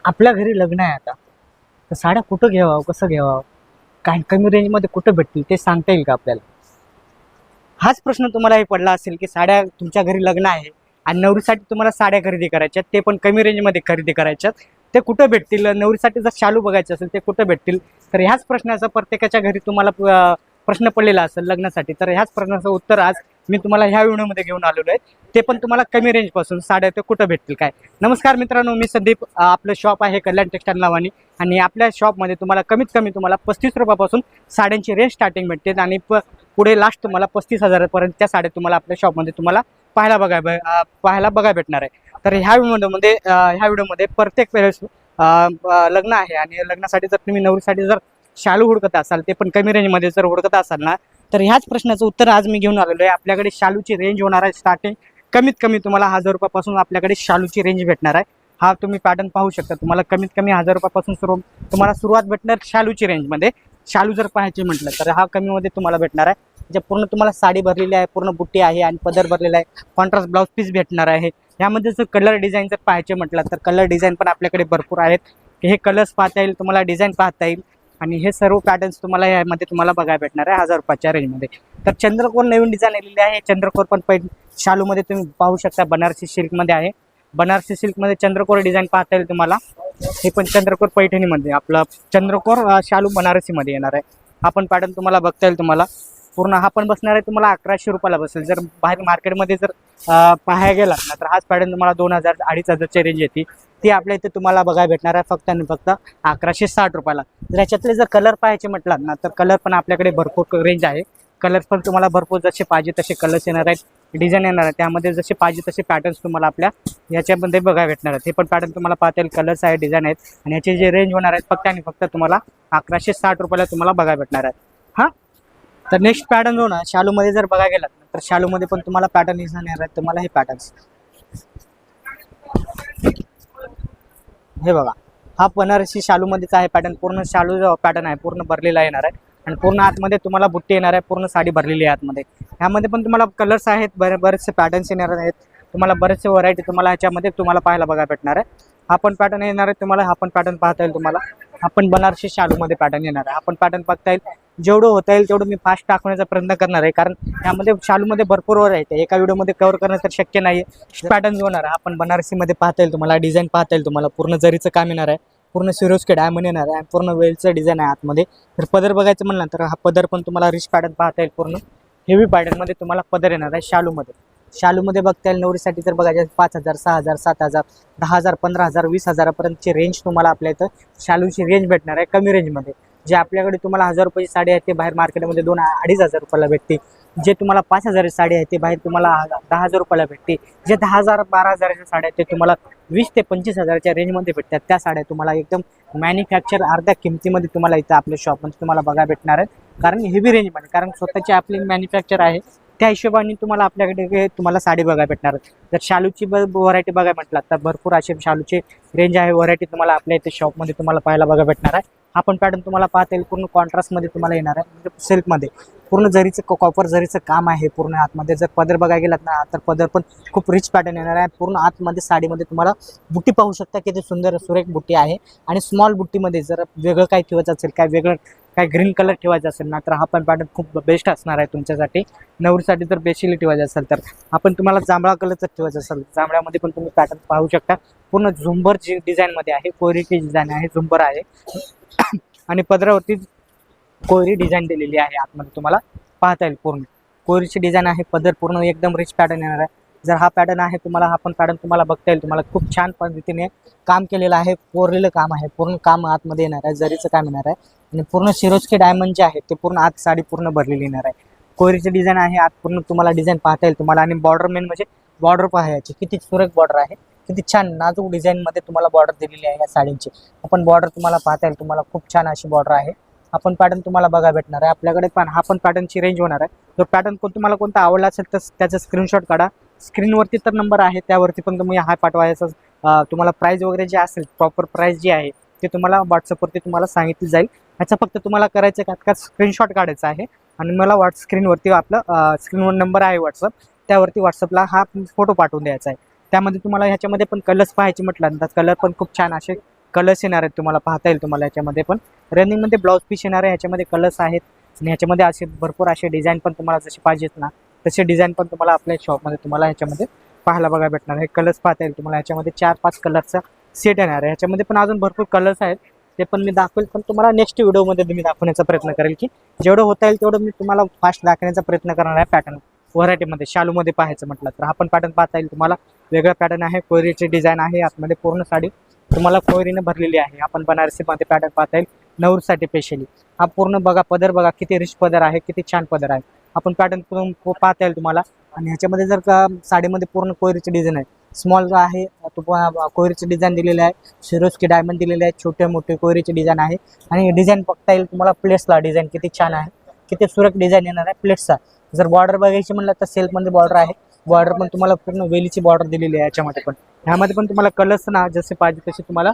आपल्या घरी लग्न आहे आता, तर साड्या कुठं घ्यावं, कसं घ्यावं, काय कमी रेंजमध्ये कुठं भेटतील ते सांगता येईल का आपल्याला? हाच प्रश्न तुम्हालाही पडला असेल की साड्या तुमच्या घरी लग्न आहे आणि नवरीसाठी तुम्हाला साड्या खरेदी करायच्यात, ते पण कमी रेंजमध्ये खरेदी करायच्यात, ते कुठं भेटतील? नवरीसाठी जर शालू बघायचे असेल ते कुठं भेटतील? तर ह्याच प्रश्नाचा प्रत्येकाच्या घरी तुम्हाला प्रश्न पडलेला असेल लग्नासाठी, तर ह्याच प्रश्नाचं उत्तर आज मी तुम्हाला ह्या व्हिडिओमध्ये घेऊन आलेलो आहे. ते पण तुम्हाला कमी रेंजपासून साड्या ते कुठं भेटतील काय. नमस्कार मित्रांनो, मी संदीप. आपलं शॉप आहे कल्याण टेक्सटाईल नावाने आणि आपल्या शॉपमध्ये तुम्हाला कमीत कमी तुम्हाला 35 रुपयापासून साड्यांची रेंज स्टार्टिंग भेटते आणि पुढे लास्ट तुम्हाला 35,000पर्यंतच्या साड्या तुम्हाला आपल्या शॉपमध्ये तुम्हाला पाहायला बघायला भेटणार आहे. तर ह्या व्हिडिओमध्ये प्रत्येक वेळेस लग्न आहे आणि लग्नासाठी जर तुम्ही नवरीसाठी जर शालू हुडकत असाल, ते पण कमी रेंजमध्ये जर हुडकत असाल ना, तर ह्याच प्रश्नाचं उत्तर आज मी घेऊन आलेलो आहे. आपल्याकडे शालूची रेंज होणार आहे स्टार्टिंग कमीत कमी तुम्हाला 1000 रुपयापासून आपल्याकडे शालूची रेंज भेटणार आहे. हा तुम्ही पॅटर्न पाहू शकता. तुम्हाला कमीत कमी 1000 रुपयापासून तुम्हाला सुरुवात भेटणार शालूची रेंजमध्ये. शालू जर पाहायचे म्हटलं तर हा कमीमध्ये तुम्हाला भेटणार आहे. जे पूर्ण तुम्हाला साडी भरलेली आहे, पूर्ण बुट्टी आहे आणि पदर भरलेला आहे, कॉन्ट्रास्ट ब्लाउज पीस भेटणार आहे. यामध्ये जर कलर डिझाईन जर पाहायचे म्हटलं तर कलर डिझाईन पण आपल्याकडे भरपूर आहेत. हे कलर्स पाहता येईल तुम्हाला, डिझाईन पाहता येईल आणि हे सर्व पॅटर्न्स तुम्हाला यामध्ये तुम्हाला बघायला भेटणार आहे 1000 रुपयाच्या रेंजमध्ये. तर चंद्रकोर नवीन डिझाईन आलेली आहे. चंद्रकोर पण शालूमध्ये तुम्ही पाहू शकता, बनारसी सिल्कमध्ये आहे. बनारसी सिल्कमध्ये चंद्रकोर डिझाईन पाहता येईल तुम्हाला. हे पण चंद्रकोर पैठणीमध्ये आपलं चंद्रकोर शालू बनारसीमध्ये येणार आहे. हा पण पॅटर्न तुम्हाला बघता येईल तुम्हाला. पूर्ण हा पण बसणार आहे तुम्हाला 1100 रुपयाला बसेल. जर बाहेर मार्केटमध्ये जर पाहायला गेलात ना, तर हाच पॅटर्न तुम्हाला 2000 2500ची रेंज येते. ती आपल्या इथे तुम्हाला बघायला भेटणार आहे फक्त आणि फक्त 1160 रुपयाला. जर याच्यातले जर कलर पाहायचे म्हटलात ना, तर कलर पण आपल्याकडे भरपूर रेंज आहे. कलर्स पण तुम्हाला भरपूर जसे पाहिजे तसे कलर्स येणार आहेत, डिझाईन येणार आहे. त्यामध्ये जसे पाहिजे तसे पॅटर्न्स तुम्हाला आपल्या याच्यामध्ये बघायला भेटणार आहेत. हे पण पॅटर्न तुम्हाला पाहता येईल, कलर्स आहे, डिझाईन आहेत आणि याचे जे रेंज होणार आहेत फक्त आणि फक्त तुम्हाला 1160 रुपयाला तुम्हाला बघायला भेटणार आहे. हां, तर नेक्स्ट पॅटर्न जो ना शालूमध्ये जर बघायला गेलात ना, तर शालूमध्ये पण तुम्हाला पॅटर्न दिसणार आहेत तुम्हाला. हे पॅटर्न्स हे बघा, हा बनारसी शालूमध्येच आहे पॅटर्न. पूर्ण शालू जो पॅटर्न आहे पूर्ण भरलेला येणार आहे आणि पूर्ण आतमध्ये तुम्हाला बुट्टी येणार आहे. पूर्ण साडी भरलेली आहे आतमध्ये. ह्यामध्ये पण तुम्हाला कलर्स आहेत, बरेचसे पॅटर्न्स येणार आहेत तुम्हाला, बरेचसे व्हरायटी तुम्हाला ह्याच्यामध्ये तुम्हाला पाहायला बघायला भेटणार आहे. हा पण पॅटर्न येणार आहे तुम्हाला. हा पण पॅटर्न पाहता येईल तुम्हाला. हा पण बनारसी शालूमध्ये पॅटर्न येणार आहे. हा पण पॅटर्न पाहता येईल. जेवढं होता येईल तेवढं मी फास्ट टाकण्याचा प्रयत्न करणार आहे, कारण यामध्ये शालूमध्ये भरपूर व्हरायटी एका व्हिडिओमध्ये कव्हर करणं तर शक्य नाही. पॅटर्न होणार आहे. आपण बनारसीमध्ये पाहता येईल तुम्हाला, डिझाईन पाहता येईल तुम्हाला. पूर्ण जरीचं काम येणार आहे, पूर्ण सिरोस्के डायमंड येणार आहे, पूर्ण वेलचं डिझाईन आहे आतमध्ये. तर पदर बघायचं म्हणलं तर हा पदर पण तुम्हाला रिच पॅटर्न पाहता येईल. पूर्ण हेवी पॅटर्नमध्ये तुम्हाला पदर येणार आहे शालूमध्ये. शालूमध्ये बघता येईल नवरीसाठी जर बघायचं 5000 6000 7000 10000 15000 20000पर्यंतची रेंज तुम्हाला आपल्या इथं शालूची रेंज भेटणार आहे कमी रेंजमध्ये. जे आपल्याकडे तुम्हाला 1000 रुपयाची साडी आहे ते बाहेर मार्केटमध्ये 2-2500 रुपयाला भेटते. जे तुम्हाला 5000ची साडी आहे ते बाहेर तुम्हाला 10,000 रुपयाला भेटते. जे 10,000 12,000च्या साड्या आहेत ते तुम्हाला 20 ते 25,000च्या रेंजमध्ये भेटतात. त्या साड्या तुम्हाला एकदम मॅन्युफॅक्चर अर्ध्या किमतीमध्ये तुम्हाला इथं आपल्या शॉपमध्ये तुम्हाला बघायला भेटणार आहेत. कारण हेवी रेंजमध्ये, कारण स्वतःची आपली मॅन्युफॅक्चर आहे त्या हिशोबाने तुम्हाला आपल्याकडे तुम्हाला साडी बघायला भेटणार. जर शालूची व्हरायटी बघायला म्हटलं तर भरपूर असे शालूचे रेंज आहे, व्हरायटी तुम्हाला आपल्या इथे शॉपमध्ये तुम्हाला पाहायला बघायला भेटणार आहे. हा पण पॅटर्न तुम्हाला पाहता येईल. पूर्ण कॉन्ट्रास्टमध्ये तुम्हाला येणार आहे, म्हणजे सिल्कमध्ये पूर्ण जरीचं कॉपर जरीचं काम आहे पूर्ण आतमध्ये. जर पदर बघायला गेलात ना, तर पदर पण खूप रिच पॅटर्न येणार आहे. पूर्ण आतमध्ये साडीमध्ये तुम्हाला बुट्टी पाहू शकता, किती सुंदर सुरेख बुट्टी आहे. आणि स्मॉल बुट्टीमध्ये जर वेगळं काही ठेवायचं असेल, काय ग्रीन कलर ठेवायचा असेल ना, तर हा पण पॅटर्न खूप बेस्ट असणार आहे तुमच्यासाठी. नवरीसाठी जर बेसिकली ठेवायचं असेल तर आपण तुम्हाला जांभळा कलरचं ठेवायचं असेल, जांभळ्यामध्ये पण तुम्ही पॅटर्न पाहू शकता. पूर्ण झुंबर डिझाईनमध्ये आहे, कोरीची डिझाईन आहे, झुंबर आहे आणि पदरावरती कोरी डिझाईन दिलेली आहे आतमध्ये तुम्हाला पाहता येईल. पूर्ण कोरीची डिझाईन आहे, पदर पूर्ण एकदम रिच पॅटर्न येणार आहे. जर हा पॅटर्न आहे तुम्हाला, हा पण पॅटर्न तुम्हाला बघता येईल. तुम्हाला खूप छान पद्धतीने काम केलेलं आहे, कोरलेलं काम आहे. पूर्ण काम आतमध्ये येणार आहे, जरीचं काम येणार आहे आणि पूर्ण सिरोस्के डायमंड जे आहे ते पूर्ण आत साडी पूर्ण भरलेली येणार आहे. कोरीची डिझाईन आहे, आत पूर्ण तुम्हाला डिझाईन पाहता येईल तुम्हाला. आणि बॉर्डर मेन म्हणजे बॉर्डर पाहायची किती सुरेख बॉर्डर आहे, किती छान नाजूक डिझाईनमध्ये तुम्हाला बॉर्डर दिलेली आहे या साडींची. आपण बॉर्डर तुम्हाला पाहता येईल तुम्हाला, खूप छान अशी बॉर्डर आहे. आपण पॅटर्न तुम्हाला बघायला भेटणार आहे आपल्याकडे. पण हा पण पॅटर्नची रेंज होणार आहे. जर पॅटर्न तुम्हाला कोणता आवडला असेल तर त्याचा स्क्रीनशॉट काढा. स्क्रीनवरती तर नंबर आहे, त्यावरती पण तुम्ही हा पाठवायचा. तुम्हाला प्राईस वगैरे जे असेल, प्रॉपर प्राईस जी आहे ते तुम्हाला व्हॉट्सअपवरती तुम्हाला सांगितली जाईल. ह्याचा फक्त तुम्हाला करायचं का स्क्रीनशॉट काढायचा आहे आणि मला स्क्रीनवरती आपलं स्क्रीनवर नंबर आहे व्हॉट्सअप, त्यावरती व्हॉट्सअपला हा फोटो पाठवून द्यायचा आहे. त्यामध्ये तुम्हाला ह्याच्यामध्ये पण कलर्स पाहायचे म्हटलं तर कलर पण खूप छान असे कलर्स येणार आहेत, तुम्हाला पाहता येईल तुम्हाला ह्याच्यामध्ये पण रनिंगमध्ये ब्लाऊज पीस येणार आहे, ह्याच्यामध्ये कलर्स आहेत आणि ह्याच्यामध्ये असे भरपूर असे डिझाईन पण तुम्हाला जसे पाहिजेत ना तसे डिझाईन पण तुम्हाला आपल्या शॉपमध्ये तुम्हाला ह्याच्यामध्ये पाहायला बघा भेटणार आहे. कलर्स पाहता येईल तुम्हाला ह्याच्यामध्ये 4-5 कलरचा सेट येणार आहे. ह्याच्यामध्ये पण अजून भरपूर कलर्स आहेत, ते पण मी दाखवेल, पण तुम्हाला नेक्स्ट व्हिडिओमध्ये मी दाखवण्याचा प्रयत्न करेल की जेवढं होता येईल तेवढं मी तुम्हाला फास्ट दाखवण्याचा प्रयत्न करणार आहे. पॅटर्न व्हरायटीमध्ये शालूमध्ये पाहायचं म्हटलं तर हा पण पॅटर्न पाहता येईल तुम्हाला, वेगळा पॅटर्न आहे, कोयरीची डिझाईन आहे, आतमध्ये पूर्ण साडी तुम्हाला कोयरीने भरलेली आहे. आपण बनारसीमध्ये पॅटर्न पाहता येईल नवरीसाठी स्पेशली. हा पूर्ण बघा पदर बघा किती रिच पदर आहे, किती छान पदर आहे. आपण पॅटर्न पाहता येईल तुम्हाला आणि ह्याच्यामध्ये जर का साडीमध्ये पूर्ण कोयरीची डिझाईन आहे, स्मॉल आहे तुम्हाला कोयरीची डिझाईन दिलेली आहे, सिरोस्की डायमंड दिलेले आहे, छोटे मोठे कोयरीची डिझाईन आहे आणि डिझाईन बघता येईल तुम्हाला प्लेट्सला डिझाईन किती छान आहे, किती सुरेख डिझाईन येणार आहे प्लेट्सचा. जर बॉर्डर बघायची म्हणलं तर सेल्फमध्ये बॉर्डर आहे, बॉर्डर पण तुम्हाला पूर्ण वेलीची बॉर्डर दिलेली आहे याच्यामध्ये पण. ह्यामध्ये पण तुम्हाला कलर्स ना जसे पाहिजे तसे तुम्हाला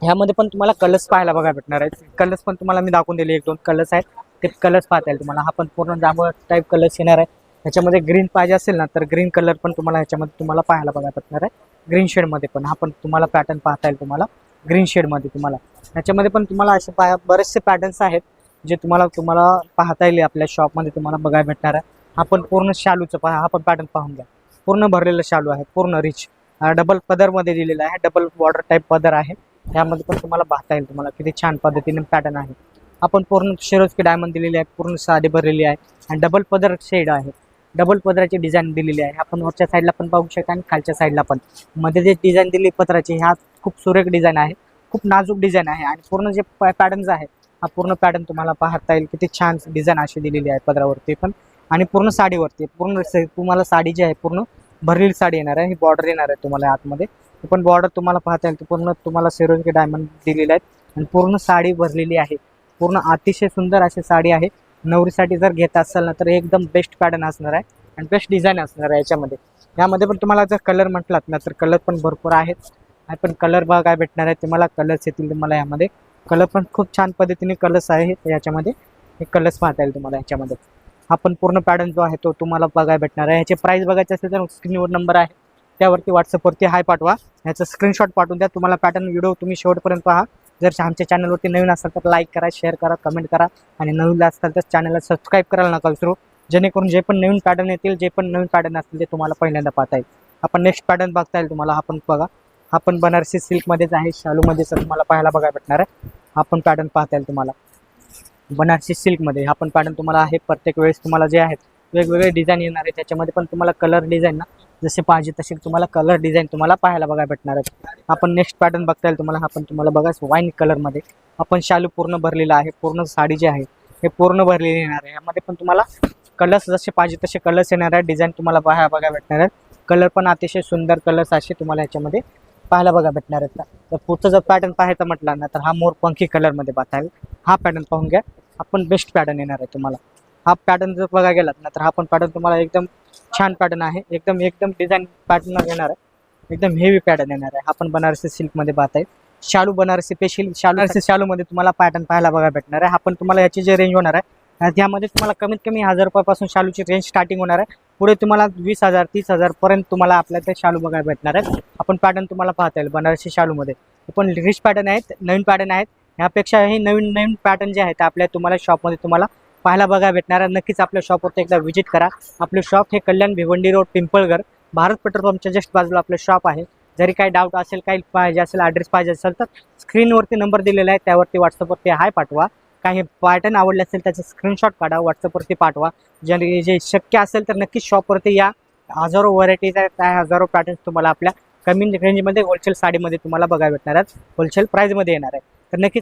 ह्यामध्ये पण तुम्हाला कलर्स पाहायला बघा भेटणार आहेत. कलर्स पण तुम्हाला मी दाखवून दिले, 1-2 कलर्स आहेत, ते कलर्स पाहता येईल तुम्हाला. हा पण पूर्ण जांभूळ टाईप कलर्स येणार आहे. ह्याच्यामध्ये ग्रीन पाहिजे असेल ना तर ग्रीन कलर पण तुम्हाला ह्याच्यामध्ये तुम्हाला पाहायला बघा भेटणार आहे, ग्रीन शेडमध्ये पण. हा पण तुम्हाला पॅटर्न पाहता येईल तुम्हाला ग्रीन शेडमध्ये तुम्हाला. ह्याच्यामध्ये पण तुम्हाला असे बरेचसे पॅटर्न्स आहेत जे तुम्हाला पाहता येईल आपल्या शॉपमध्ये तुम्हाला बघायला भेटणार आहे. हा पण पूर्ण शालूचं पहा, हा पण पॅटर्न पाहून घ्या, पूर्ण भरलेलं शालू आहे, पूर्ण रिच डबल पदरमध्ये दिलेला आहे, डबल बॉर्डर टाईप पदर आहे. त्यामध्ये पण तुम्हाला पाहता येईल तुम्हाला किती छान पद्धतीने पॅटर्न आहे. आपण पूर्ण शिरोस्की डायमंड दिलेली आहे, पूर्ण साडी भरलेली आहे आणि डबल पदर शेड आहे, डबल पदराची डिझाईन दिलेली आहे. आपण वरच्या साईडला पण पाहू शकता आणि खालच्या साईडला पण. मध्ये जे डिझाईन दिली पदराची ह्या खूप सुरेख डिझाईन आहे, खूप नाजूक डिझाईन आहे आणि पूर्ण जे पॅटर्न्स आहे हा पूर्ण पॅटर्न तुम्हाला पाहता येईल किती छान डिझाईन अशी दिलेली आहे पदरावरती पण आणि पूर्ण साडीवरती. पूर्ण तुम्हाला साडी जी आहे पूर्ण भरलेली साडी येणार आहे, ही बॉर्डर येणार आहे तुम्हाला आतमध्ये. पण बॉर्डर तुम्हाला पाहता येईल पूर्ण तुम्हाला सिरोस्की डायमंड दिलेले आहेत आणि पूर्ण साडी भरलेली आहे. पूर्ण अतिशय सुंदर अशी साडी आहे. नवरीसाठी जर घेत असाल ना तर एकदम बेस्ट पॅटर्न असणार आहे आणि बेस्ट डिझाईन असणार आहे याच्यामध्ये. यामध्ये पण तुम्हाला जर कलर म्हटलात ना तर कलर पण भरपूर आहेत. पण कलर बघा काय भेटणार आहे तुम्हाला, कलर्स येतील तुम्हाला यामध्ये. कलर पण खूप छान पद्धतीने कलर्स आहेत याच्यामध्ये, हे कलर्स पाहता येईल तुम्हाला याच्यामध्ये. हा पण पूर्ण पॅटर्न जो आहे तो तुम्हाला बघायला भेटणार आहे. ह्याचे प्राईस बघायचे असेल तर स्क्रीनवर नंबर आहे, त्यावरती व्हॉट्सअपवरती हाय पाठवा, ह्याचा स्क्रीनशॉट पाठवून द्या. तुम्हाला पॅटर्न व्हिडिओ तुम्ही शेवटपर्यंत पहा. जर आमच्या चॅनलवरती नवीन असाल तर लाईक करा, शेअर करा, कमेंट करा आणि नवीन असाल तर चॅनलला सबस्क्राईब करायला नका विसरू, जेणेकरून जे पण नवीन पॅटर्न येतील, जे पण नवीन पॅटर्न असतील ते तुम्हाला पहिल्यांदा पाहता येईल. आपण नेक्स्ट पॅटर्न बघता येईल तुम्हाला. हा पण बघा, हा पण बनारसी सिल्कमध्येच आहे, शालूमध्येच तुम्हाला पाहायला बघा भेटणार आहे. हा पण पॅटर्न पाहता येईल तुम्हाला बनारसी सिल्कमध्ये. हा पण पॅटर्न तुम्हाला आहे. प्रत्येक वेळेस तुम्हाला जे आहेत वेगवेगळे डिझाईन येणार आहे, त्याच्यामध्ये पण तुम्हाला कलर डिझाईन ना जसे पाहिजे तसे तुम्हाला कलर डिझाईन तुम्हाला पाहायला बघा भेटणार आहे. आपण नेक्स्ट पॅटर्न बघता येईल तुम्हाला. हा पण तुम्हाला बघा वाईन कलरमध्ये आपण शालू पूर्ण भरलेला आहे, पूर्ण साडी जी आहे हे पूर्ण भरलेली येणार आहे. यामध्ये पण तुम्हाला कलर्स जसे पाहिजे तसे कलर्स येणार आहे, डिझाईन तुम्हाला बघा भेटणार आहे. कलर पण अतिशय सुंदर कलर्स असे तुम्हाला याच्यामध्ये पाहायला बघा भेटणार आहेत. तर पुढचं जर पॅटर्न पाहायचं म्हटलं ना तर हा मोर पंखी कलरमध्ये पाहता येईल. हा पॅटर्न पाहून घ्या, हा पण बेस्ट पॅटर्न येणार आहे तुम्हाला. हा पॅटर्न जर बघा गेलात ना तर हा पण पॅटर्न तुम्हाला एकदम छान पॅटर्न आहे, एकदम डिझाईन पॅटर्न येणार आहे, एकदम हेवी पॅटर्न येणार आहे. हा पण बनारसी सिल्कमध्ये पाहता येईल. शालू बनारसी स्पेशल शालूमध्ये तुम्हाला पॅटर्न पाहायला बघा भेटणार आहे. हा पण तुम्हाला याची जे रेंज होणार आहे त्यामध्ये तुम्हाला कमीत कमी 1000 रुपयापासून शालूची रेंज स्टार्टिंग होणार आहे. पुढे तुम्हाला 20,000 30,000 पर्यंत तुम्हाला आपल्या ते शालू बघायला भेटणार आहे. आपण पॅटर्न तुम्हाला पाहता येईल बनारसी शालूमध्ये. पण रिच पॅटर्न आहेत, नवीन पॅटर्न आहेत. ह्यापेक्षाही नवीन पॅटर्न जे आहेत आपल्या तुम्हाला शॉपमध्ये तुम्हाला पाहायला बघा भेटणार आहे. नक्कीच आपल्या शॉपवरती एकदा व्हिजिट करा. आपले शॉप हे कल्याण भिवंडी रोड पिंपळगर भारत पेट्रोल पंपच्या जस्ट बाजूला आपलं शॉप आहे. जरी काही डाऊट असेल, काही पाहिजे असेल, ॲड्रेस पाहिजे असेल तर स्क्रीनवरती नंबर दिलेला आहे, त्यावरती व्हॉट्सअपवरती हाय पाठवा. काही पॅटर्न आवडले असेल त्याचे स्क्रीनशॉट काढा, व्हॉट्सअपवरती पाठवा. जे शक्य असेल तर नक्कीच शॉपवरती या. हजारो व्हरायटीज आहेत, त्या हजारो पॅटर्न्स तुम्हाला आपल्या कमी रेंजमध्ये होलसेल साडीमध्ये तुम्हाला बघायला भेटणार आहेत, होलसेल प्राईजमध्ये येणार आहे. तर नक्कीच